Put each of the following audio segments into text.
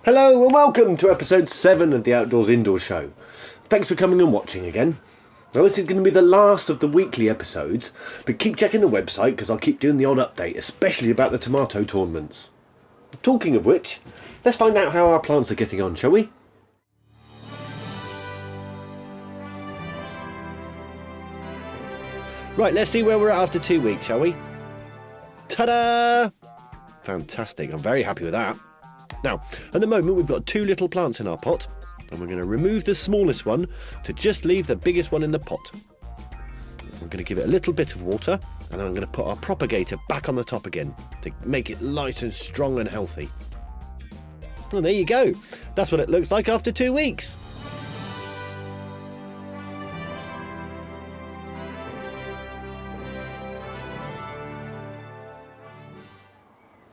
Hello and welcome to episode 7 of the Outdoors Indoors Show. Thanks for coming and watching again. Now this is going to be the last of the weekly episodes, but keep checking the website because I'll keep doing the odd update, especially about the tomato tournaments. Talking of which, let's find out how our plants are getting on, shall we? Right, let's see where we're at after 2 weeks, shall we? Ta-da! Fantastic, I'm very happy with that. Now, at the moment we've got 2 little plants in our pot, and we're going to remove the smallest one to just leave the biggest one in the pot. I'm going to give it a little bit of water, and then I'm going to put our propagator back on the top again to make it nice and strong and healthy. Well, there you go. That's what it looks like after 2 weeks.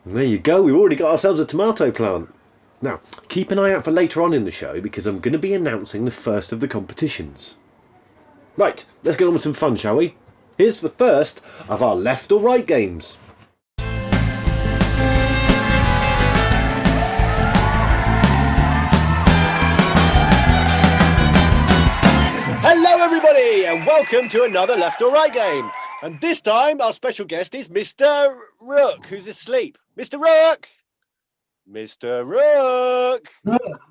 There you go, we've already got ourselves a tomato plant. Now, keep an eye out for later on in the show because I'm going to be announcing the first of the competitions. Right, let's get on with some fun, shall we? Here's the first of our left or right games. Hello everybody and welcome to another left or right game. And this time our special guest is Mr. Rook, who's asleep. Mr. Rook! Mr. Rook!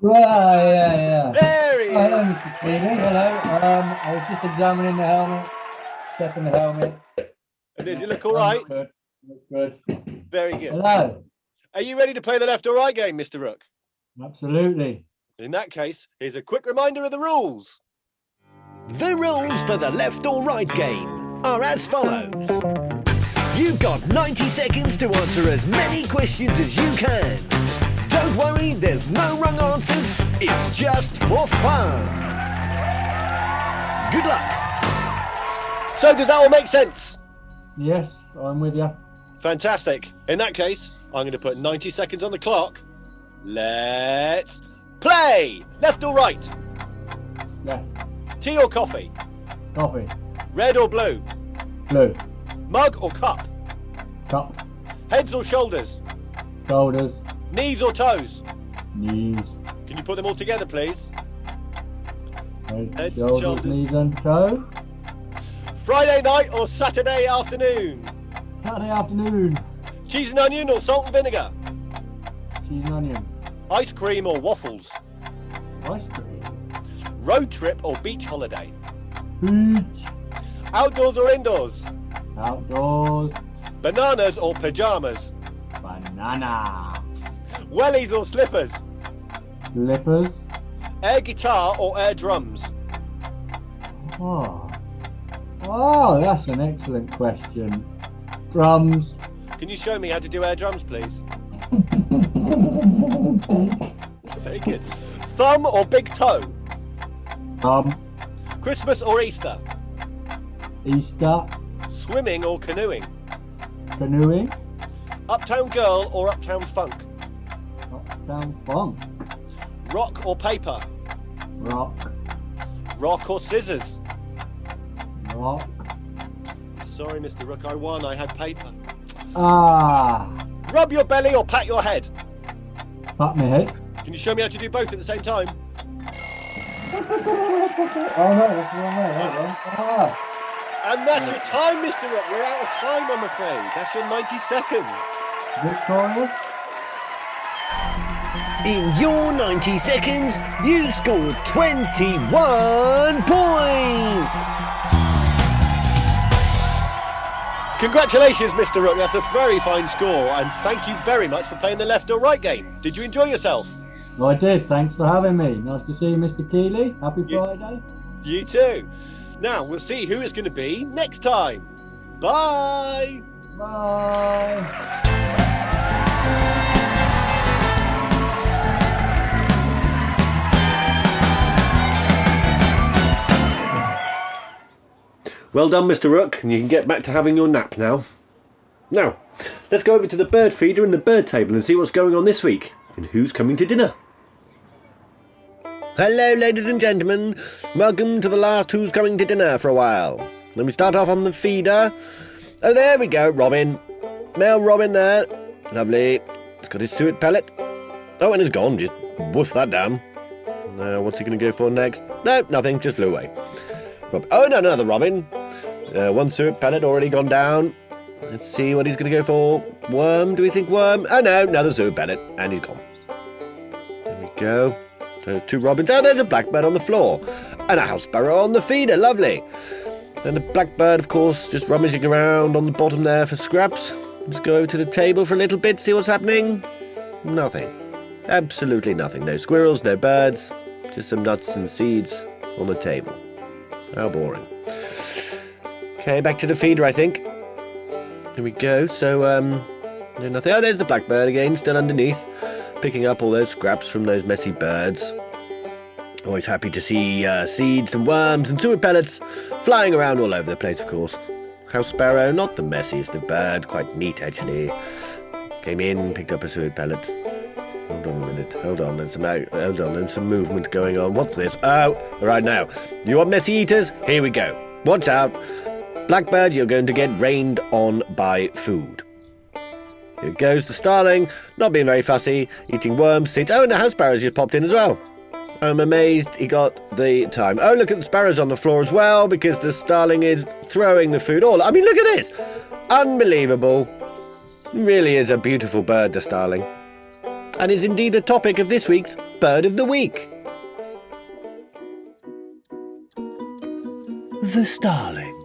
Yeah. There he Hello, is! Mr. Keeley. Hello. I was just examining the helmet, checking the helmet. And does it look all right? Good. Very good. Hello. Are you ready to play the left or right game, Mr. Rook? Absolutely. In that case, here's a quick reminder of the rules. The rules for the left or right game are as follows. You've got 90 seconds to answer as many questions as you can. Don't worry, there's no wrong answers. It's just for fun. Good luck. So does that all make sense? Yes, I'm with you. Fantastic. In that case, I'm going to put 90 seconds on the clock. Let's play. Left or right? Left. Tea or coffee? Coffee. Red or blue? Blue. Mug or cup? Cup. Heads or shoulders? Shoulders. Knees or toes? Knees. Can you put them all together, please? Head, shoulders, knees and toes. Friday night or Saturday afternoon? Saturday afternoon. Cheese and onion or salt and vinegar? Cheese and onion. Ice cream or waffles? Ice cream. Road trip or beach holiday? Beach. Outdoors or indoors? Outdoors. Bananas or pajamas? Banana. Wellies or slippers? Slippers. Air guitar or air drums? Oh, that's an excellent question. Drums. Can you show me how to do air drums, please? Very good. Thumb or big toe? Christmas or Easter? Easter. Swimming or canoeing? Canoeing. Uptown girl or uptown funk? Uptown funk. Rock or paper? Rock. Rock or scissors? Rock. Sorry, Mr. Rook, I won. I had paper. Rub your belly or pat your head? Pat my head. Can you show me how to do both at the same time? Oh no, that's the wrong way. And that's your time, Mr. Rook. We're out of time, I'm afraid. That's your 90 seconds. Victoria. In your 90 seconds, you scored 21 points. Congratulations, Mr. Rook. That's a very fine score. And thank you very much for playing the left or right game. Did you enjoy yourself? Well, I did. Thanks for having me. Nice to see you, Mr. Keeley. Happy Friday. You too. Now, we'll see who it's going to be next time. Bye. Bye. Well done, Mr. Rook, and you can get back to having your nap now. Now, let's go over to the bird feeder and the bird table and see what's going on this week and who's coming to dinner. Hello, ladies and gentlemen. Welcome to the last Who's Coming to Dinner for a while. Let me start off on the feeder. Oh, there we go, Robin. Male Robin there. Lovely. He's got his suet pellet. Oh, and he's gone. Just Wolf that down. What's he going to go for next? No, nothing, just flew away. Oh, no, another robin. One suet pellet already gone down. Let's see what he's going to go for. Worm, do we think worm? Oh, no, another suet pellet, and he's gone. There we go. So 2 robins. Oh, there's a blackbird on the floor. And a house sparrow on the feeder, lovely. And the blackbird, of course, just rummaging around on the bottom there for scraps. Let's go over to the table for a little bit, see what's happening. Nothing. Absolutely nothing. No squirrels, no birds. Just some nuts and seeds on the table. How boring. Okay, back to the feeder, I think. Here we go. So, no, nothing. Oh, there's the blackbird again, still underneath, picking up all those scraps from those messy birds. Always happy to see seeds and worms and suet pellets flying around all over the place, of course. House sparrow, not the messiest of birds, quite neat actually. Came in, picked up a suet pellet. Hold on a minute, hold on, there's some movement going on. What's this? Oh, right now. You want messy eaters? Here we go. Watch out. Blackbird, you're going to get rained on by food. Here goes the starling, not being very fussy, eating worms, seeds. Oh, and the house sparrow's just popped in as well. I'm amazed he got the time. Oh, look at the sparrows on the floor as well, because the starling is throwing the food all. I mean, look at this. Unbelievable. Really is a beautiful bird, the starling. And is indeed the topic of this week's Bird of the Week. The starling.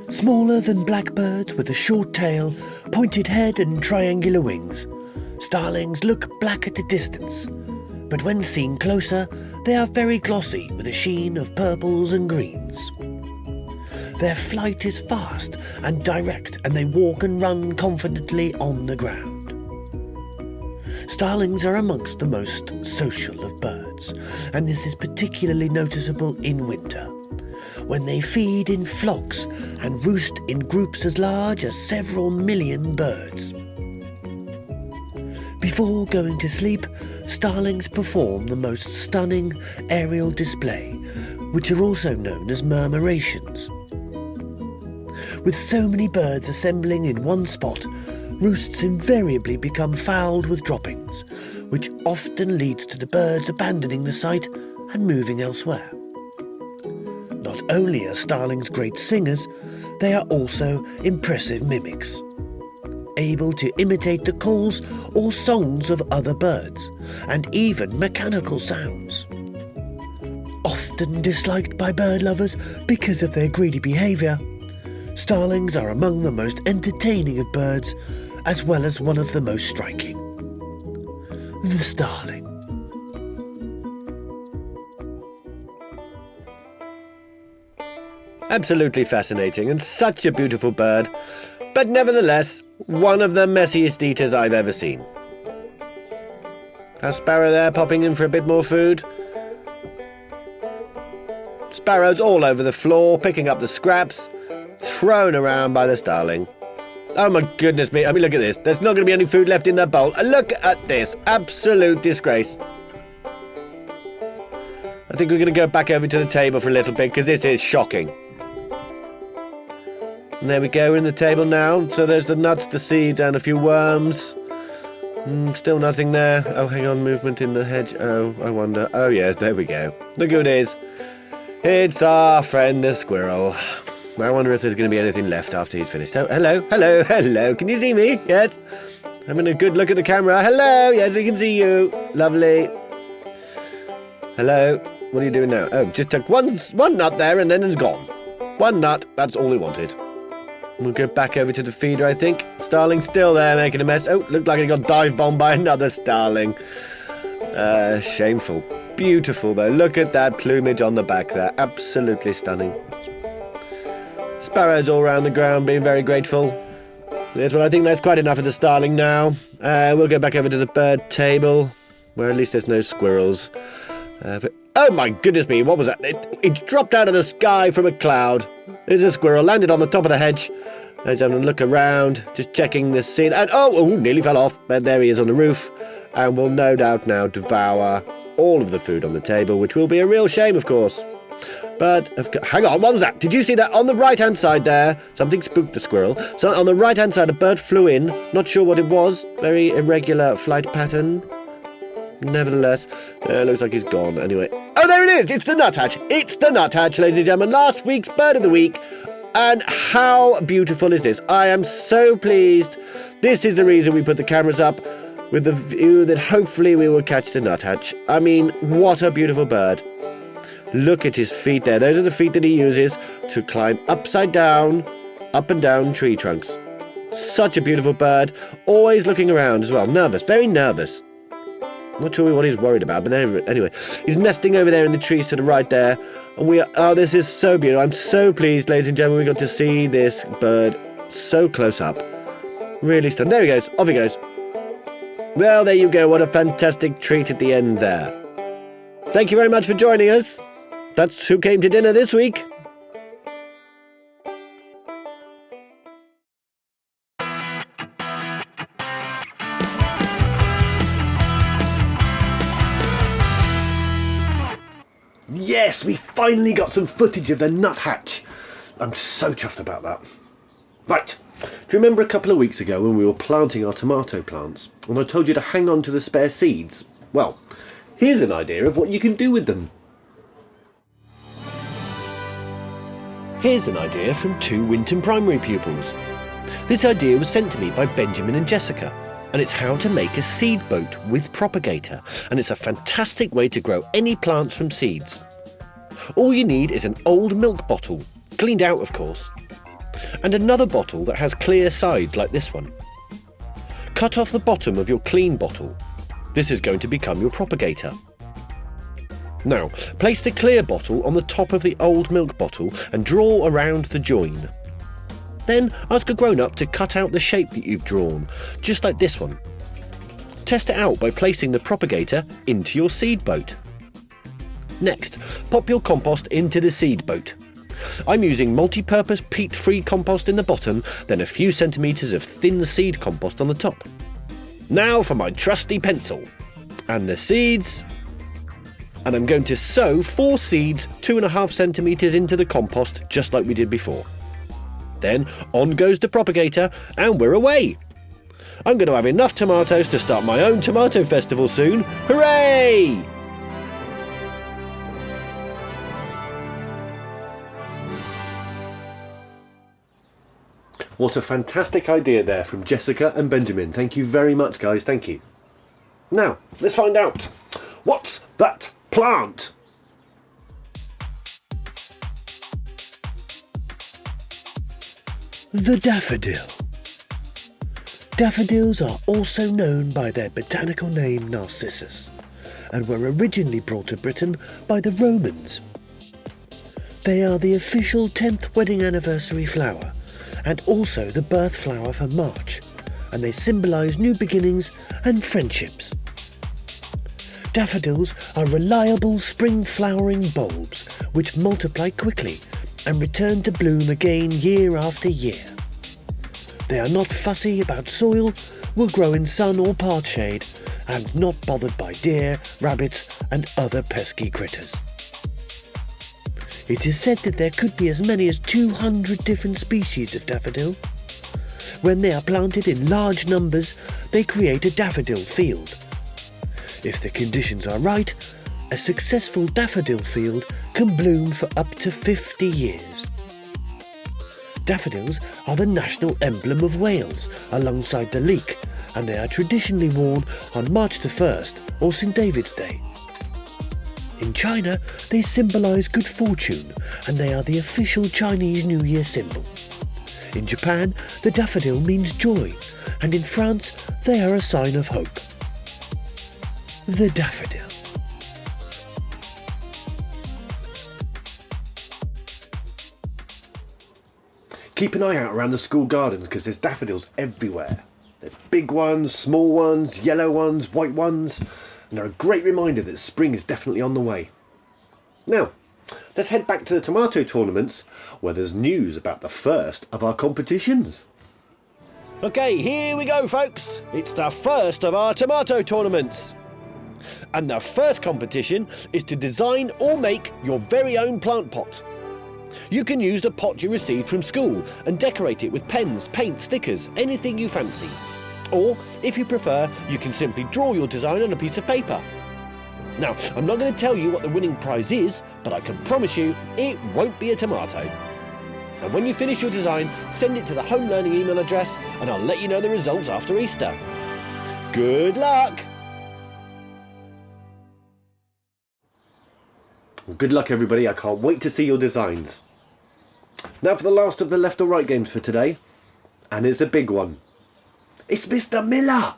Smaller than blackbirds with a short tail, pointed head and triangular wings, starlings look black at a distance. But when seen closer, they are very glossy with a sheen of purples and greens. Their flight is fast and direct, and they walk and run confidently on the ground. Starlings are amongst the most social of birds, and this is particularly noticeable in winter, when they feed in flocks and roost in groups as large as several million birds. Before going to sleep, starlings perform the most stunning aerial display, which are also known as murmurations. With so many birds assembling in one spot, roosts invariably become fouled with droppings, which often leads to the birds abandoning the site and moving elsewhere. Not only are starlings great singers, they are also impressive mimics, able to imitate the calls or songs of other birds, and even mechanical sounds. Often disliked by bird lovers because of their greedy behaviour, starlings are among the most entertaining of birds, as well as one of the most striking. The starling. Absolutely fascinating, and such a beautiful bird, but nevertheless, one of the messiest eaters I've ever seen. House sparrow there, popping in for a bit more food. Sparrows all over the floor, picking up the scraps, thrown around by the starling. Oh my goodness me, I mean, look at this. There's not going to be any food left in that bowl. Look at this. Absolute disgrace. I think we're going to go back over to the table for a little bit, because this is shocking. And there we go, we're in the table now. So there's the nuts, the seeds, and a few worms. Still nothing there. Oh, hang on, movement in the hedge. Oh, I wonder. Oh, yes, there we go. Look who it is. It's our friend the squirrel. I wonder if there's going to be anything left after he's finished. Oh, hello, hello, hello. Can you see me? Yes. Having a good look at the camera. Hello, yes, we can see you. Lovely. Hello. What are you doing now? Oh, just took one nut there and then it's gone. One nut, that's all we wanted. We'll go back over to the feeder, I think. Starling's still there making a mess. Oh, looked like he got dive-bombed by another starling. Shameful. Beautiful, though. Look at that plumage on the back there. Absolutely stunning. Sparrows all around the ground being very grateful. Yes, well, I think that's quite enough of the starling now. We'll go back over to the bird table, where at least there's no squirrels. Oh my goodness me, what was that? It dropped out of the sky from a cloud. There's a squirrel, landed on the top of the hedge. Let's have a look around, just checking the scene. And oh, nearly fell off, but there he is on the roof. And will no doubt now devour all of the food on the table, which will be a real shame, of course. But, hang on, what was that? Did you see that? On the right-hand side there, something spooked the squirrel. So on the right-hand side, a bird flew in. Not sure what it was. Very irregular flight pattern. nevertheless, looks like he's gone anyway. Oh, there it is! It's the nuthatch! It's the nuthatch, ladies and gentlemen. Last week's bird of the week. And how beautiful is this? I am so pleased. This is the reason we put the cameras up, with the view that hopefully we will catch the nuthatch. I mean, what a beautiful bird. Look at his feet there. Those are the feet that he uses to climb upside down, up and down tree trunks. Such a beautiful bird. Always looking around as well. Nervous, very nervous. Not sure what he's worried about, but anyway. He's nesting over there in the trees to the right there. And this is so beautiful. I'm so pleased, ladies and gentlemen, we got to see this bird so close up. Really stunning. There he goes. Off he goes. Well, there you go. What a fantastic treat at the end there. Thank you very much for joining us. That's who came to dinner this week. Yes, we finally got some footage of the nuthatch. I'm so chuffed about that. Right, do you remember a couple of weeks ago when we were planting our tomato plants and I told you to hang on to the spare seeds? Well, here's an idea of what you can do with them. Here's an idea from 2 Winton Primary pupils. This idea was sent to me by Benjamin and Jessica, and it's how to make a seed boat with Propagator, and it's a fantastic way to grow any plants from seeds. All you need is an old milk bottle, cleaned out of course, and another bottle that has clear sides like this one. Cut off the bottom of your clean bottle. This is going to become your Propagator. Now, place the clear bottle on the top of the old milk bottle and draw around the join. Then ask a grown-up to cut out the shape that you've drawn, just like this one. Test it out by placing the Propagator into your seed boat. Next, pop your compost into the seed boat. I'm using multi-purpose peat-free compost in the bottom, then a few centimetres of thin seed compost on the top. Now for my trusty pencil. And the seeds. And I'm going to sow 4 seeds 2.5 centimetres into the compost, just like we did before. Then on goes the Propagator, and we're away. I'm going to have enough tomatoes to start my own tomato festival soon. Hooray! What a fantastic idea there from Jessica and Benjamin. Thank you very much, guys. Thank you. Now, let's find out. What's that plant? The daffodil. Daffodils are also known by their botanical name Narcissus, and were originally brought to Britain by the Romans. They are the official 10th wedding anniversary flower, and also the birth flower for March, and they symbolise new beginnings and friendships. Daffodils are reliable spring flowering bulbs which multiply quickly and return to bloom again year after year. They are not fussy about soil, will grow in sun or part shade, and not bothered by deer, rabbits and other pesky critters. It is said that there could be as many as 200 different species of daffodil. When they are planted in large numbers, they create a daffodil field. If the conditions are right, a successful daffodil field can bloom for up to 50 years. Daffodils are the national emblem of Wales, alongside the leek, and they are traditionally worn on March the 1st or St. David's Day. In China, they symbolise good fortune, and they are the official Chinese New Year symbol. In Japan, the daffodil means joy, and in France, they are a sign of hope. The daffodil. Keep an eye out around the school gardens because there's daffodils everywhere. There's big ones, small ones, yellow ones, white ones, and they're a great reminder that spring is definitely on the way. Now, let's head back to the tomato tournaments where there's news about the first of our competitions. Okay, here we go, folks. It's the first of our tomato tournaments. And the first competition is to design or make your very own plant pot. You can use the pot you received from school and decorate it with pens, paint, stickers, anything you fancy. Or, if you prefer, you can simply draw your design on a piece of paper. Now, I'm not going to tell you what the winning prize is, but I can promise you it won't be a tomato. And when you finish your design, send it to the home learning email address and I'll let you know the results after Easter. Good luck! Good luck everybody, I can't wait to see your designs. Now for the last of the left or right games for today, and it's a big one. It's Mr. Miller!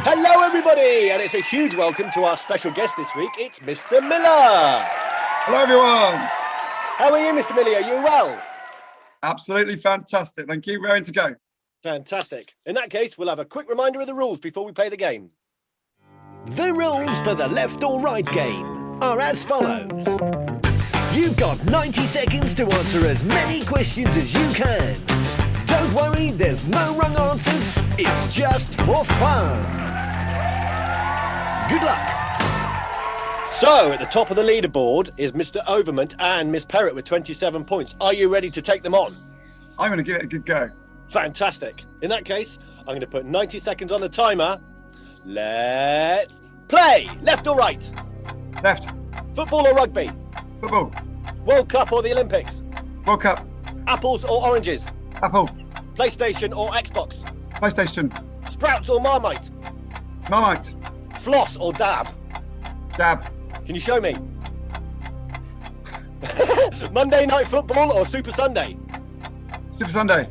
Hello everybody, and it's a huge welcome to our special guest this week, it's Mr. Miller! Hello everyone! How are you, Mr. Miller? Are you well? Absolutely fantastic, thank you. Raring to go. Fantastic. In that case, we'll have a quick reminder of the rules before we play the game. The rules for the left or right game are as follows. You've got 90 seconds to answer as many questions as you can. Don't worry, there's no wrong answers, it's just for fun. Good luck. So, at the top of the leaderboard is Mr. Overmont and Miss Perrott with 27 points. Are you ready to take them on? I'm going to give it a good go. Fantastic. In that case, I'm going to put 90 seconds on the timer. Let's play. Left or right? Left. Football or rugby? Football. World Cup or the Olympics? World Cup. Apples or oranges? Apple. PlayStation or Xbox? PlayStation. Sprouts or Marmite? Marmite. Floss or dab? Dab. Can you show me? Monday Night Football or Super Sunday? Super Sunday.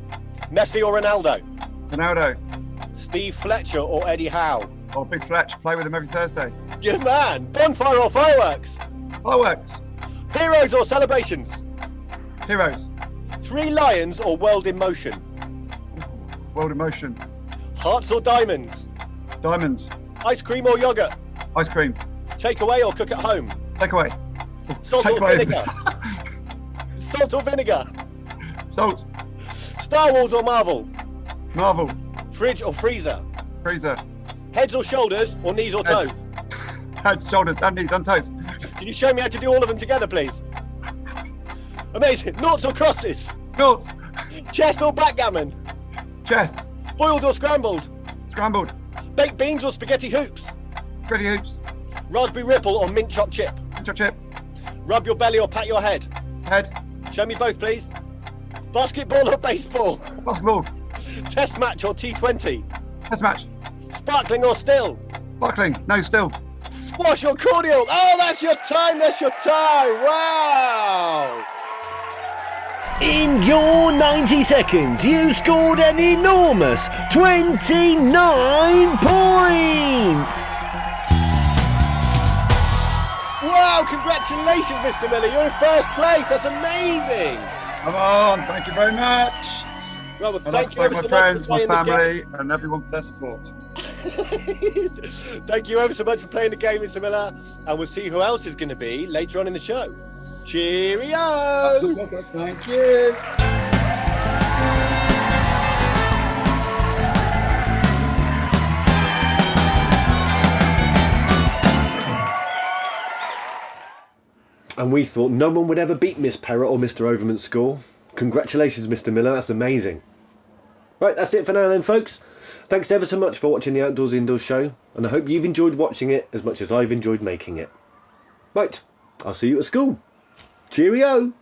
Messi or Ronaldo? Ronaldo. Steve Fletcher or Eddie Howe? Oh, Big Fletch. Play with him every Thursday. Good man. Bonfire or fireworks? Fireworks. Heroes or celebrations? Heroes. Three Lions or World in Motion? World in Motion. Hearts or diamonds? Diamonds. Ice cream or yogurt? Ice cream. Takeaway or cook at home? Take away. Salt Take or away. vinegar? Salt or vinegar? Salt. Star Wars or Marvel? Marvel. Fridge or freezer? Freezer. Heads or shoulders or knees or toe? Head, shoulders, and knees and toes. Can you show me how to do all of them together, please? Amazing. Noughts or crosses? Noughts. Chess or backgammon? Chess. Boiled or scrambled? Scrambled. Baked beans or spaghetti hoops? Gritty hoops. Raspberry ripple or mint choc chip? Chop chip. Rub your belly or pat your head? Head. Show me both, please. Basketball or baseball? Basketball. Test match or T20? Test match. Sparkling or still? Sparkling. No, still. Squash or cordial? Oh, that's your time, Wow! In your 90 seconds, you scored an enormous 29 points! Wow, congratulations, Mr. Miller. You're in first place. That's amazing. Come on, thank you very much. Well, I'd like to thank my friends, my family, and everyone for their support. Thank you ever so much for playing the game, Mr. Miller. And we'll see who else is going to be later on in the show. Cheerio! Thank you. And we thought no one would ever beat Miss Perrott or Mr. Overmont's score. Congratulations, Mr. Miller. That's amazing. Right, that's it for now then, folks. Thanks ever so much for watching the Outdoors Indoors show, and I hope you've enjoyed watching it as much as I've enjoyed making it. Right, I'll see you at school. Cheerio!